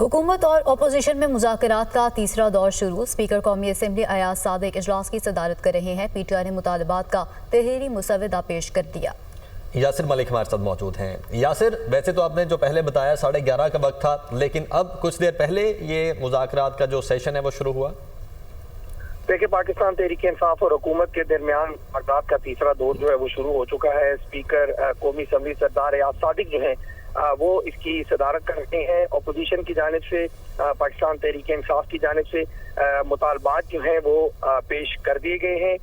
हुकूमत और अपोजिशन में मुज़ाकरात का तीसरा दौर शुरू। स्पीकर कौमी असम्बली अयाज सादिक इजलास की सदारत कर रहे हैं। पीटीआई ने मुतालबात का तहरीरी मुसवदा पेश कर दिया। यासिर मलिक हमारे साथ मौजूद हैं। यासिर, वैसे तो आपने जो पहले बताया 11:30 का वक्त था, लेकिन अब कुछ देर पहले ये मुज़ाकरात का जो सेशन है वो शुरू हुआ। देखिए, पाकिस्तान तहरीक इंसाफ और हुकूमत के दरमियान मुज़ाकरात का तीसरा दौर जो है वो शुरू हो चुका है। स्पीकर कौमी असम्बली सरदार अयाज सादिक जो है वो इसकी सदारत कर रहे हैं। अपोजिशन की जानिब से पाकिस्तान तहरीक इंसाफ की जानिब से मुतालबात जो हैं वो पेश कर दिए गए हैं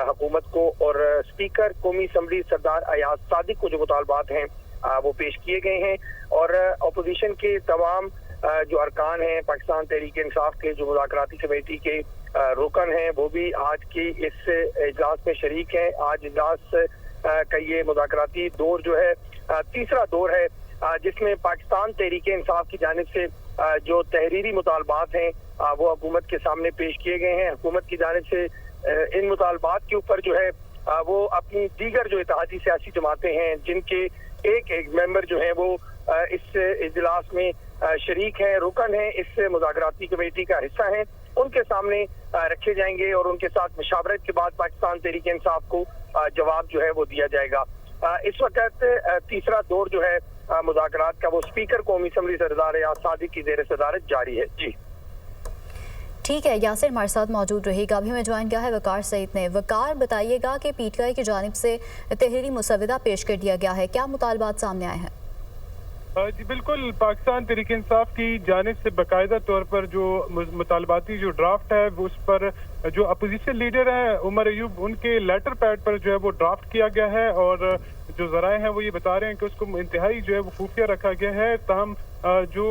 हुकूमत को, और स्पीकर कौमी असम्बली सरदार अयाज सादिक को जो मुतालबात हैं वो पेश किए गए हैं। और अपोजिशन के तमाम जो अरकान हैं पाकिस्तान तहरीक इंसाफ के, जो मुज़ाकराती कमेटी के रुकन हैं, वो भी आज की इस इजलास में शरीक हैं। आज इजलास का ये मुज़ाकराती दौर जो है तीसरा दौर है, जिसमें पाकिस्तान तहरीक इंसाफ की जानिब से जो तहरीरी मुतालबात हैं वो हुकूमत के सामने पेश किए गए हैं। हुकूमत की जानिब से इन मुतालबात के ऊपर जो है वो अपनी दीगर जो इत्तेहादी सियासी जमातें हैं, जिनके एक मेंबर जो हैं वो इस इजलास में शरीक हैं, रुकन हैं, इस मुज़ाकराती कमेटी का हिस्सा हैं, उनके सामने रखे जाएंगे और उनके साथ मशावरत के बाद पाकिस्तान तहरीक इंसाफ को जवाब जो है वो दिया जाएगा। इस वक्त तीसरा दौर जो है मुज़ाकरात का वो स्पीकर कौमी असम्बली सरदार अयाज सादिक की ज़ेर सदारत जारी है। जी ठीक है, यासिर हमारे साथ मौजूद रहेगा। अभी हमें ज्वाइन किया है वकार सईद ने। वकार, बताइएगा कि पीटीआई की जानिब से तहरीरी मुसवदा पेश कर दिया गया है, क्या मुतालबात सामने आए हैं? जी बिल्कुल, पाकिस्तान तहरीक इंसाफ की जानिब से बाकायदा तौर पर जो मुतालबाती जो ड्राफ्ट है उस पर जो अपोजिशन लीडर हैं उमर अयूब, उनके लेटर पैड पर जो है वो ड्राफ्ट किया गया है, और जो ज़राए हैं वो ये बता रहे हैं कि उसको इंतहाई जो है वो खुफिया रखा गया है। तमाम जो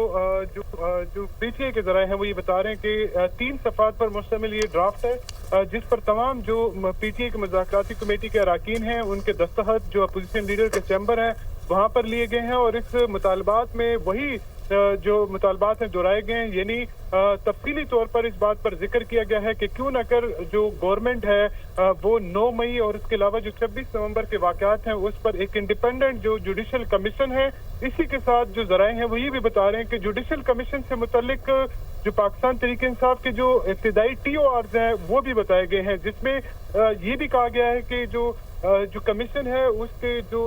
पीटीआई के ज़राए हैं वो ये बता रहे हैं कि 3 सफ़ात पर मुश्तमिल ये ड्राफ्ट है, जिस पर तमाम जो पीटीआई की मुज़ाकराती कमेटी के अरकान हैं उनके दस्तखत जो अपोजिशन लीडर के चैम्बर हैं वहाँ पर लिए गए हैं, और इस मुतालबात में वही जो मुतालबात हैं दोहराए गए हैं। यानी तफसीली तौर पर इस बात पर जिक्र किया गया है कि क्यों न कर जो गवर्नमेंट है वो 9 मई और इसके अलावा जो 26 नवंबर के वाक़यात हैं उस पर एक इंडिपेंडेंट जो जुडिशल कमीशन है। इसी के साथ जो ज़राए हैं वो ये भी बता रहे हैं कि जुडिशल कमीशन से मुतल्लिक जो पाकिस्तान तहरीक इंसाफ के जो इब्तिदाई TORs हैं वो भी बताए गए हैं, जिसमें ये भी कहा गया है कि जो कमीशन है उसके जो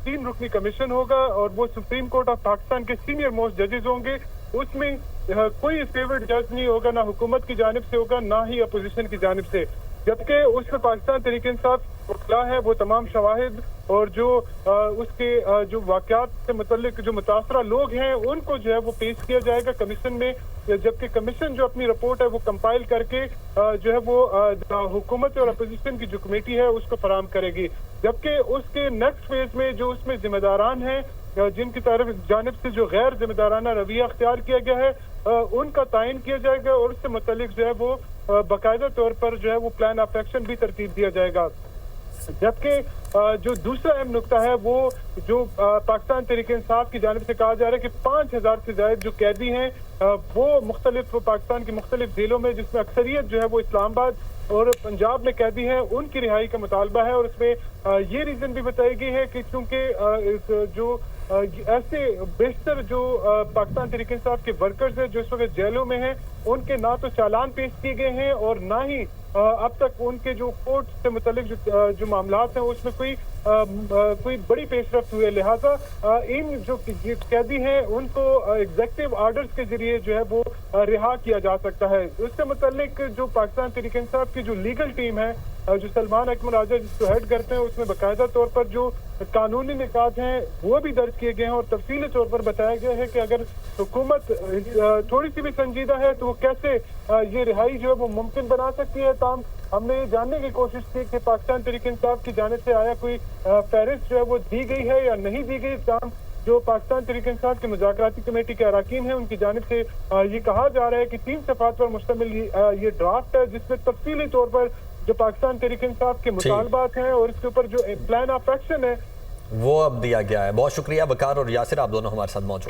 3 रुकनी कमीशन होगा और वो सुप्रीम कोर्ट ऑफ पाकिस्तान के सीनियर मोस्ट जजेस होंगे। उसमें कोई फेवरेट जज नहीं होगा, ना हुकूमत की जानिब से होगा ना ही अपोजिशन की जानिब से, जबकि उसमें पाकिस्तान तहरीक इंसाफ खुला है वो तमाम शवाहिद और जो उसके जो वाक़यात से मुतल्लिक जो मुतासरा लोग हैं उनको जो है वो पेश किया जाएगा कमीशन में, जबकि कमीशन जो अपनी रिपोर्ट है वो कंपाइल करके जो है वो हुकूमत और अपोजिशन की जो कमेटी है उसको फराहम करेगी। जबकि उसके नेक्स्ट फेज में जो उसमें जिम्मेदारान हैं जिनकी तरफ जानिब से जो गैर जिम्मेदाराना रवैया अख्तियार किया गया है उनका तायन किया जाएगा, और उससे मुतल्लिक जो है वो बाकायदा तौर पर जो है वो प्लान ऑफ एक्शन भी तरतीब दिया जाएगा। जबकि जो दूसरा अहम नुकता है वो जो पाकिस्तान तहरीक इंसाफ की जानिब से कहा जा रहा है कि 5000 से ज्यादा जो कैदी हैं वो मुख्तलिफ पाकिस्तान की मुख्तलिफ जेलों में, जिसमें अक्सरियत जो है वो इस्लामाबाद और पंजाब में कैदी हैं, उनकी रिहाई का मुतालबा है। और इसमें ये रीजन भी बताई गई है कि चूंकि जो ऐसे बेशतर जो पाकिस्तान तहरीक इंसाफ के वर्कर्स हैं जो इस वक्त जेलों में हैं, उनके ना तो चालान पेश किए गए हैं और ना ही अब तक उनके जो कोर्ट से मुतल्लिक जो मामलात हैं उसमें कोई बड़ी पेशरफ्त हुई है। लिहाजा इन जो कैदी हैं उनको एग्जेक्टिव ऑर्डर्स के जरिए जो है वो रिहा किया जा सकता है। उससे मुतल्लिक जो पाकिस्तान तहरीक इंसाफ की जो लीगल टीम है जो सलमान अकमल आज़ाद जिसको हेड करते हैं, उसमें बाकायदा तौर पर जो कानूनी निकात हैं वो भी दर्ज किए गए हैं, और तफसीली तौर पर बताया गया है कि अगर हुकूमत थोड़ी सी भी संजीदा है तो वो कैसे ये रिहाई जो है वो मुमकिन बना सकती है। ताम हमने ये जानने की कोशिश की कि पाकिस्तान तहरीक इंसाफ की जानिब से आया कोई फहरिस्त जो है वो दी गई है या नहीं दी गई। ताम जो पाकिस्तान तहरीक इंसाफ के मुज़ाकराती कमेटी के अरकान हैं उनकी जानिब से ये कहा जा रहा है कि 3 सफ़ात पर मुश्तमिल ये ड्राफ्ट है, जिसमें तफसीली तौर पर जो पाकिस्तान तहरीक इंसाफ के मुतालबात हैं और इसके ऊपर जो प्लान ऑफ एक्शन है वो अब दिया गया है। बहुत शुक्रिया वकार और यासिर, आप दोनों हमारे साथ मौजूद।